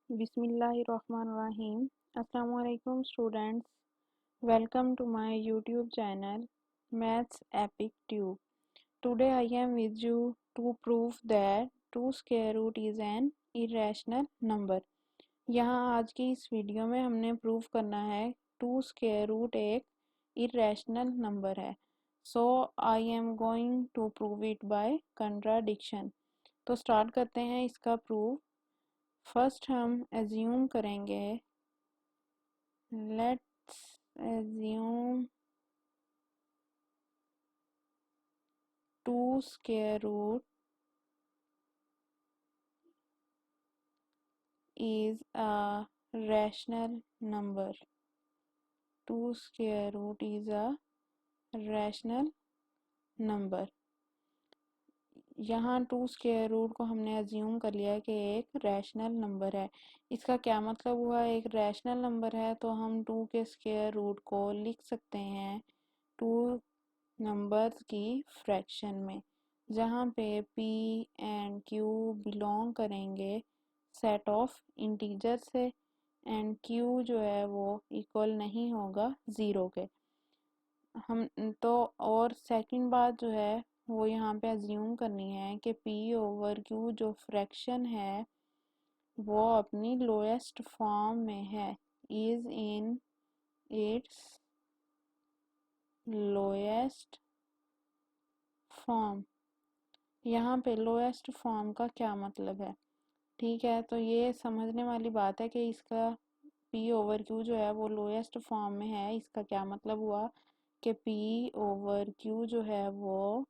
Bismillahirrahmanirrahim. Assalamualaikum students. Welcome to my YouTube channel Maths Epic Tube. Today I am with you to prove that 2 square root is an irrational number. यहाँ आज की इस video में हमने prove करना है 2 square root एक irrational number है. So I am going to prove it by contradiction. तो स्टार्ट करते हैं इसका प्रूफ. फर्स्ट हम एज्यूम करेंगे, let's assume 2 square root is a rational number. 2 square root is a rational number. यहाँ 2 square root को हमने एज्यूम कर लिया कि एक रैशनल नंबर है. इसका क्या मतलब हुआ? एक रैशनल नंबर है तो हम 2 के स्क्वायर रूट को लिख सकते हैं 2 नंबर्स की फ्रैक्शन में, जहाँ पे p एंड q बिलोंग करेंगे सेट ऑफ इंटीजर से एंड q जो है वो इक्वल नहीं होगा 0 के. हम तो और सेकंड बात जो है वो यहाँ पे अज्यूम करनी है कि p ओवर q जो फ्रैक्शन है वो अपनी लोएस्ट फॉर्म में है, is in its lowest form. यहाँ पे लोएस्ट फॉर्म का क्या मतलब है? ठीक है, तो ये समझने वाली बात है कि इसका p ओवर q जो है वो लोएस्ट फॉर्म में है. इसका क्या मतलब हुआ कि p ओवर q जो है वो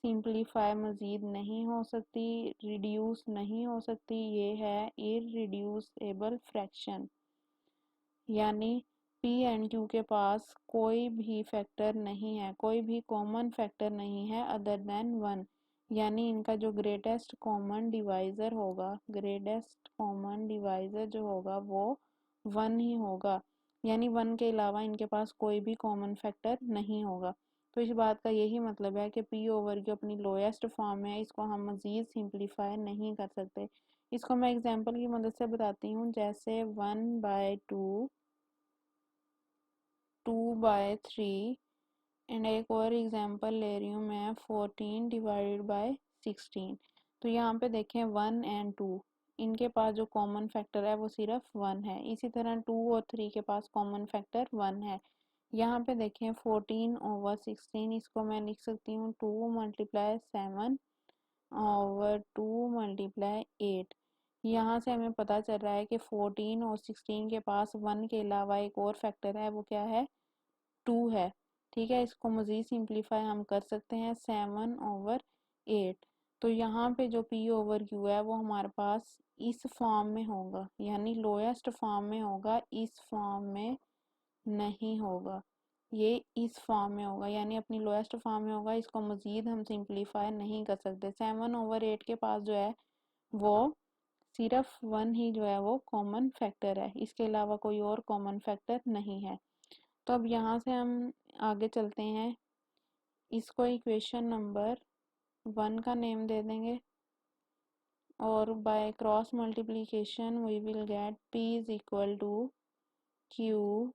सिंप्लीफाई मज़ीद नहीं हो सकती, रिड्यूस नहीं हो सकती. ये है इररिड्यूसेबल फ्रैक्शन, यानी p एंड q के पास कोई भी फैक्टर नहीं है, कोई भी कॉमन फैक्टर नहीं है अदर देन 1. यानी इनका जो ग्रेटेस्ट कॉमन डिवाइज़र होगा, ग्रेटेस्ट कॉमन डिवाइज़र जो होगा वो 1 ही होगा. यानी 1 के अलावा इनके पास कोई भी कॉमन फैक्टर नहीं होगा. तो इस बात का यही मतलब है कि p ओवर q अपनी लोएस्ट फॉर्म है, इसको हम मज़ीद सिंप्लीफाई नहीं कर सकते. इसको मैं एग्जांपल की मदद से बताती हूँ. जैसे 1/2, 2/3 एंड एक और एग्जांपल ले रही हूँ मैं 14 डिवाइडेड बाय 16. तो यहाँ पे देखें 1 एंड 2 इनके पास जो कॉमन फैक्टर है वो सिर्फ 1 है. इसी तरह 2 और 3 के पास कॉमन फैक्टर 1 है. यहाँ पे देखें 14 ओवर 16, इसको मैं लिख सकती हूँ 2 मल्टीप्लाई 7 ओवर 2 मल्टीप्लाई 8. यहाँ से हमें पता चल रहा है कि 14 और 16 के पास 1 के अलावा एक और फैक्टर है, वो क्या है? 2 है. ठीक है, इसको मज़ीद सिंप्लीफाई हम कर सकते हैं 7 ओवर 8. तो यहाँ पे जो p ओवर q है वो हमारे पास इस फॉर्म में होगा, यानी लोएस्ट फॉर्म में होगा, इस फॉर्म में नहीं होगा. ये इस फॉर्म में होगा, यानी अपनी लोएस्ट फॉर्म में होगा. इसको मज़ीद हम सिंप्लीफाई नहीं कर सकते. 7 ओवर 8 के पास जो है वो सिर्फ 1 ही जो है वो कॉमन फैक्टर है, इसके अलावा कोई और कॉमन फैक्टर नहीं है. तो अब यहाँ से हम आगे चलते हैं. इसको इक्वेशन नंबर 1 का नेम दे देंगे और by cross multiplication we will get p is equal to q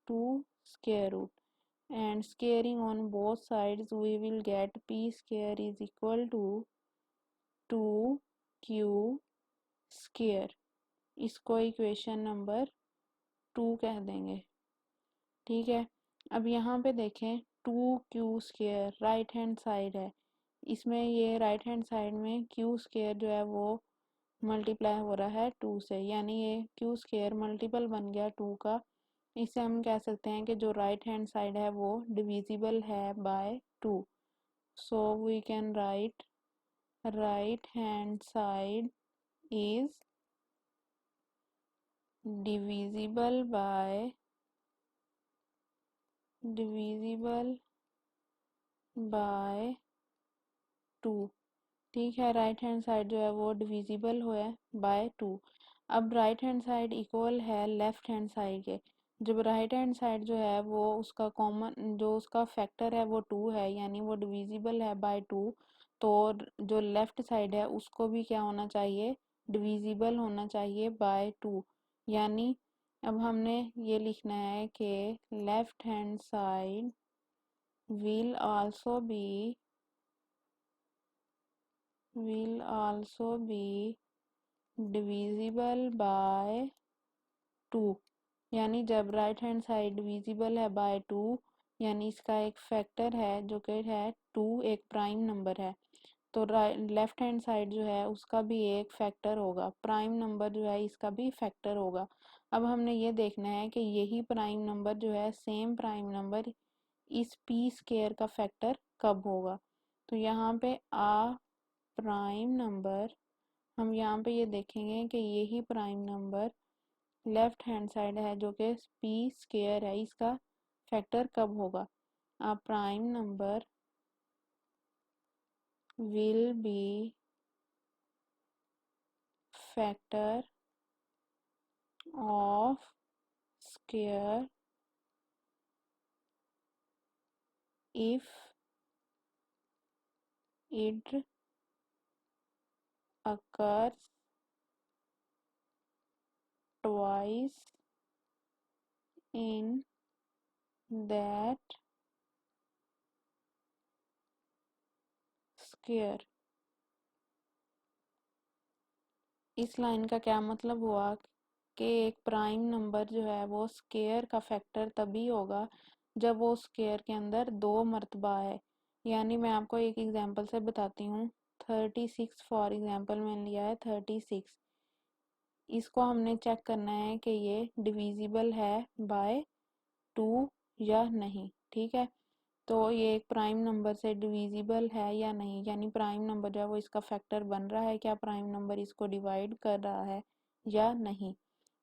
two square root and squaring on both sides we will get p square is equal to 2q square. इसको equation number 2 कह देंगे. ठीक है, अब यहाँ पे देखें 2q square right hand side है, इसमें ये राइट हैंड साइड में q स्क्वायर जो है वो मल्टीप्लाई हो रहा है 2 से, यानी ये q स्क्वायर मल्टीपल बन गया 2 का. इससे हम कह सकते हैं कि जो राइट हैंड साइड है वो डिविजिबल है by 2. So we can write right hand side is divisible by 2. ठीक है, राइट हैंड साइड जो है वो डिविजिबल हो है बाय 2. अब राइट हैंड साइड इक्वल है लेफ्ट हैंड साइड के. जब राइट हैंड साइड जो है वो उसका कॉमन जो उसका फैक्टर है वो 2 है, यानी वो डिविजिबल है बाय 2, तो जो लेफ्ट साइड है उसको भी क्या होना चाहिए? डिविजिबल होना चाहिए बाय 2। यानी अब हमने ये लिखना है कि left hand side will also be divisible by 2। यानी जब राइट हैंड साइड डिविजिबल है बाय 2, यानी इसका एक फैक्टर है जो कि है 2, एक प्राइम नंबर है, तो लेफ्ट हैंड साइड जो है उसका भी एक फैक्टर होगा, प्राइम नंबर जो है इसका भी फैक्टर होगा। अब हमने ये देखना है कि यही प्राइम नंबर जो है सेम प्राइम नंबर इस पी स्क्वायर का फैक्टर कब होगा। तो यहाँ पे प्राइम नंबर, हम यहाँ पे ये देखेंगे कि यही prime number left hand side है जो कि पी स्क्वायर है, इसका फैक्टर कब होगा। Prime number will be factor of square if it occurs twice in that square। इस लाइन का क्या मतलब हुआ कि एक प्राइम नंबर जो है वो स्क्वायर का फैक्टर तभी होगा जब वो स्क्वायर के अंदर 2 मर्तबा है। यानी मैं आपको एक एग्जांपल से बताती हूँ। 36 फॉर एग्जांपल मैंने लिया है 36। इसको हमने चेक करना है कि ये डिविजिबल है बाय 2 या नहीं। ठीक है, तो ये एक प्राइम नंबर से डिविजिबल है या नहीं, यानी प्राइम नंबर जो है वो इसका फैक्टर बन रहा है क्या, प्राइम नंबर इसको डिवाइड कर रहा है या नहीं।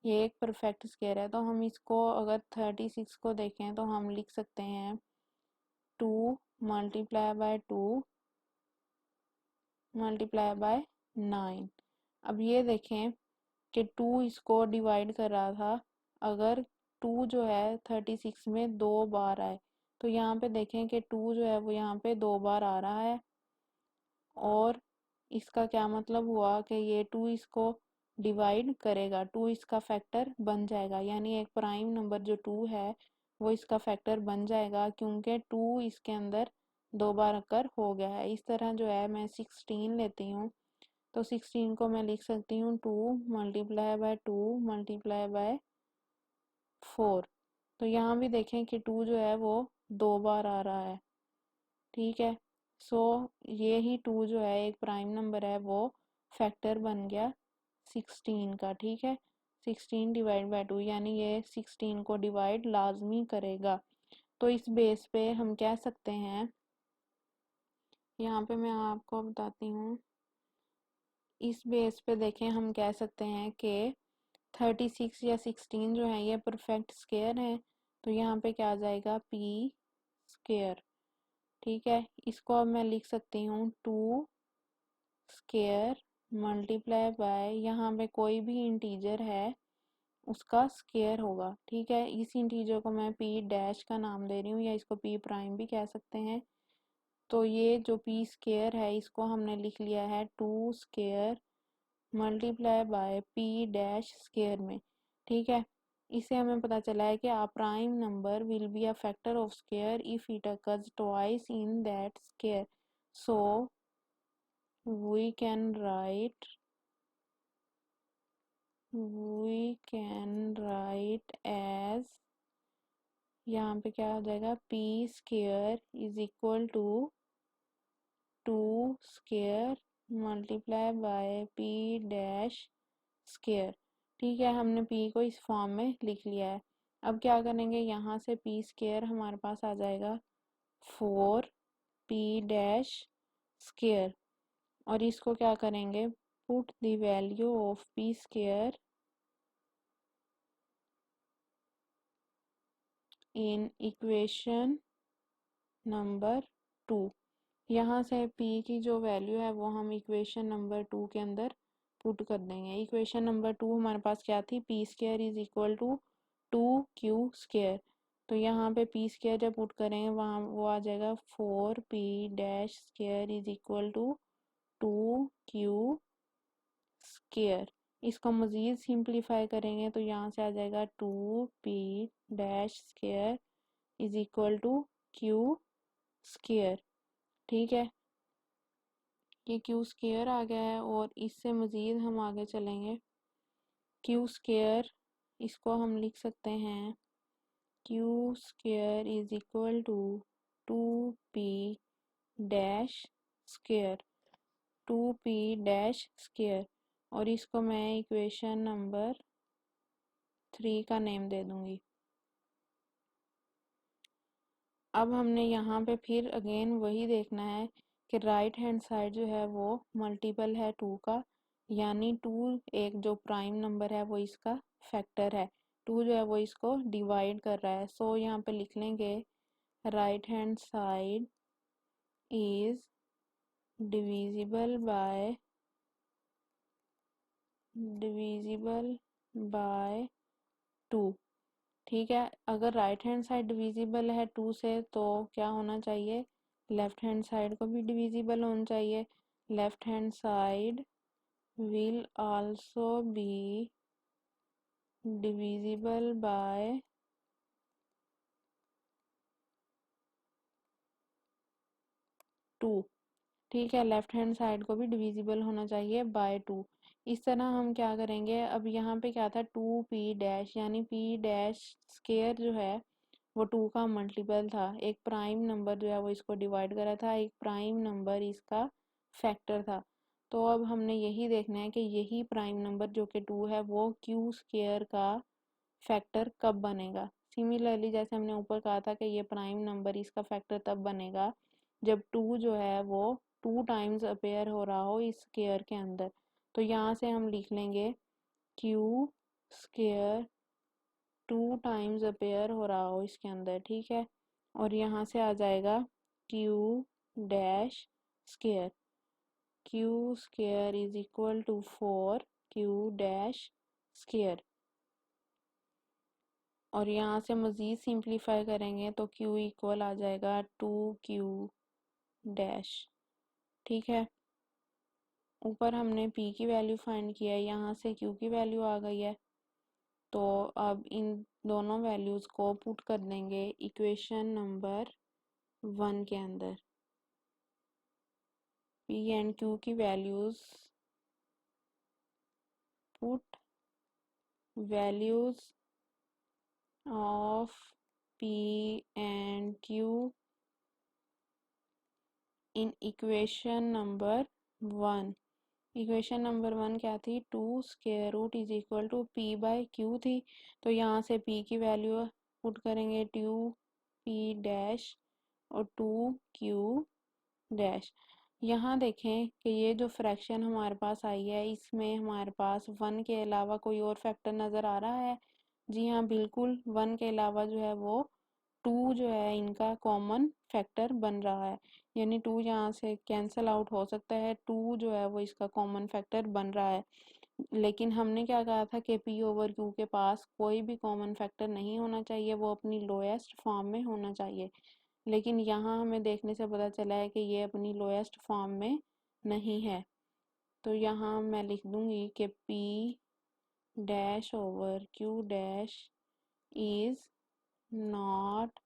ये एक परफेक्ट स्क्वायर है, तो हम इसको अगर 36 को देखें तो हम लिख सकते हैं 2 मल्टीप्लाई बाय 2 मल्टीप्लाई बाय 9। अब ये देखें कि 2 इसको डिवाइड कर रहा था, अगर 2 जो है 36 में 2 बार आए, तो यहाँ पे देखें कि 2 जो है वो यहाँ पे 2 बार आ रहा है, और इसका क्या मतलब हुआ कि ये 2 इसको डिवाइड करेगा, 2 इसका फैक्टर बन जाएगा, यानी एक प्राइम नंबर जो 2 है वो इसका फैक्टर बन जाएगा क्योंकि 2 इसके अंदर 2 बार अकर हो गया है। इस तरह जो है मैं 16 लेती हूँ, तो 16 को मैं लिख सकती हूँ 2 मल्टीप्लाई बाय 2 मल्टीप्लाई बाय 4। तो यहाँ भी देखें कि 2 जो है वो 2 बार आ रहा है। ठीक है, सो ये ही 2 जो है एक प्राइम नंबर है, वो फैक्टर बन गया 16 का। ठीक है, 16 डिवाइड बाय 2 यानी ये 16 को डिवाइड लाजमी करेगा। तो इस बेस पे हम कह सकते हैं, यहाँ पे मैं आपको बताती हूँ, इस बेस पे देखें हम कह सकते हैं कि 36 या 16 जो है ये परफेक्ट स्क्वायर है, तो यहाँ पे क्या आ जाएगा पी स्क्वायर। ठीक है, इसको अब मैं लिख सकती हूँ 2 स्क्वायर मल्टीप्लाई बाय, यहाँ पे कोई भी इंटीजर है उसका स्क्वायर होगा। ठीक है, इस इंटीजर को मैं पी डैश का नाम दे रही हूँ, या इसको पी प्राइम भी कह सकते हैं। तो ये जो पी स्क्वायर है इसको हमने लिख लिया है 2 square multiply by P dash square में। ठीक है, इससे हमें पता चला है कि a prime number will be a factor of square if it occurs twice in that square, so we can write as, यहाँ पे क्या हो जाएगा, p square is equal to 2 square multiply by p dash square. ठीक है, हमने p को इस फॉर्म में लिख लिया है। अब क्या करेंगे, यहाँ से p स्क्वायर हमारे पास आ जाएगा 4 p डैश स्क्वायर, और इसको क्या करेंगे, put the value of p square in equation number 2। यहाँ से p की जो वैल्यू है वो हम इक्वेशन नंबर 2 के अंदर पुट कर देंगे। इक्वेशन नंबर 2 हमारे पास क्या थी, P square is equal to 2q square, तो यहाँ पे पी स्क्वायर जब पुट करेंगे वहाँ वो आ जाएगा 4p dash square is equal to 2q square. इसको मज़ीद सिंप्लीफाई करेंगे तो यहाँ से आ जाएगा 2p dash square is equal to q square. ठीक है, ये q स्केयर आ गया है। और इससे मज़ीद हम आगे चलेंगे, q स्केयर इसको हम लिख सकते हैं q square is equal to 2p dash square, 2p dash square. और इसको मैं इक्वेशन नंबर 3 का नेम दे दूंगी। अब हमने यहाँ पे फिर अगेन वही देखना है कि राइट हैंड साइड जो है वो मल्टीपल है 2 का, यानी 2 एक जो प्राइम नंबर है वो इसका फैक्टर है, 2 जो है वो इसको डिवाइड कर रहा है। सो यहाँ पे लिख लेंगे right hand side is divisible by 2। ठीक है, अगर राइट हैंड साइड डिविजिबल है 2 से तो क्या होना चाहिए, लेफ्ट हैंड साइड को भी डिविजिबल होना चाहिए। Left hand side will also be divisible by 2। ठीक है, लेफ्ट हैंड साइड को भी डिविजिबल होना चाहिए बाय 2। इस तरह हम क्या करेंगे, अब यहाँ पे क्या था 2p डैश, यानी p डैश स्केयर जो है वो 2 का मल्टीपल था। एक प्राइम नंबर जो है वो इसको डिवाइड कर रहा था, एक प्राइम नंबर इसका फैक्टर था। तो अब हमने यही देखना है कि यही प्राइम नंबर जो कि 2 है वो q स्केयर का फैक्टर कब बनेगा। सिमिलरली जैसे हमने ऊपर कहा था कि ये प्राइम नंबर इसका फैक्टर तब बनेगा जब 2 जो है वो 2 टाइम्स अपेयर हो रहा हो इस स्केयर के अंदर। तो यहाँ से हम लिख लेंगे q स्केयर 2 टाइम्स अपेयर हो रहा हो इसके अंदर। ठीक है, और यहाँ से आ जाएगा q dash square, q square is equal to 4 q dash square. और यहाँ से मज़ीद सिंप्लीफाई करेंगे तो q इक्वल आ जाएगा 2q डैश। ठीक है, ऊपर हमने p की वैल्यू फाइंड किया है, यहाँ से q की वैल्यू आ गई है। तो अब इन दोनों वैल्यूज़ को पुट कर देंगे इक्वेशन नंबर 1 के अंदर। p एंड q की values, put values of p and q in equation number 1। Equation number 1 क्या थी, 2 square root is equal to p by Q थी। तो यहाँ से p की वैल्यू पुट करेंगे 2p डैश और 2q डैश। यहाँ देखें कि ये जो फ्रैक्शन हमारे पास आई है इसमें हमारे पास 1 के अलावा कोई और फैक्टर नज़र आ रहा है। जी हाँ, बिल्कुल 1 के अलावा जो है वो 2 जो है इनका कॉमन फैक्टर बन रहा है, यानी 2 यहाँ से कैंसिल आउट हो सकता है, 2 जो है वो इसका कॉमन फैक्टर बन रहा है। लेकिन हमने क्या कहा था कि p ओवर q के पास कोई भी कॉमन फैक्टर नहीं होना चाहिए, वो अपनी लोएस्ट फॉर्म में होना चाहिए। लेकिन यहाँ हमें देखने से पता चला है कि ये अपनी लोएस्ट फॉर्म में नहीं है। तो यहाँ मैं लिख दूंगी कि p dash over q dash is not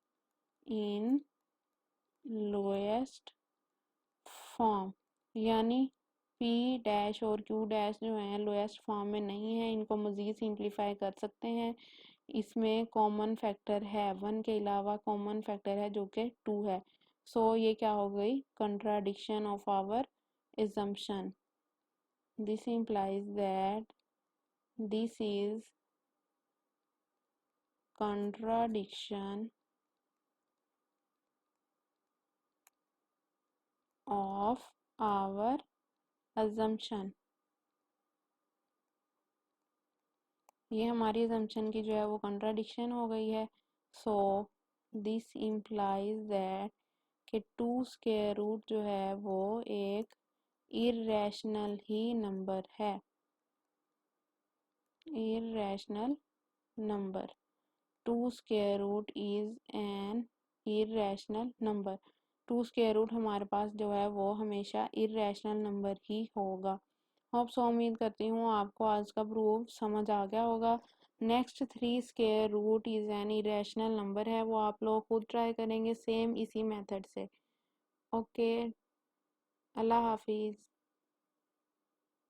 in lowest form, यानी p डैश और q डैश जो है लोएस्ट फॉर्म में नहीं है। इनको मज़ीद सिंप्लीफाई कर सकते हैं, इसमें कॉमन फैक्टर है 1 के अलावा कॉमन फैक्टर है जो कि 2 है। सो ये क्या हो गई, कंट्राडिक्शन ऑफ आवर assumption। दिस implies that this is contradiction of our assumption। ये हमारी assumption की जो है वो contradiction हो गई है। सो दिस implies that कि 2 स्क्वायर रूट जो है वो एक इर्रेशनल ही नंबर है, irrational number। 2 square root is an irrational number। 2 square root हमारे पास जो है वो हमेशा irrational number ही होगा। होप सो, उम्मीद करती हूँ आपको आज का प्रूफ समझ आ गया होगा। Next 3 square root is an irrational number है, वो आप लोग खुद ट्राई करेंगे सेम इसी मेथड से। ओके, अल्लाह हाफिज़।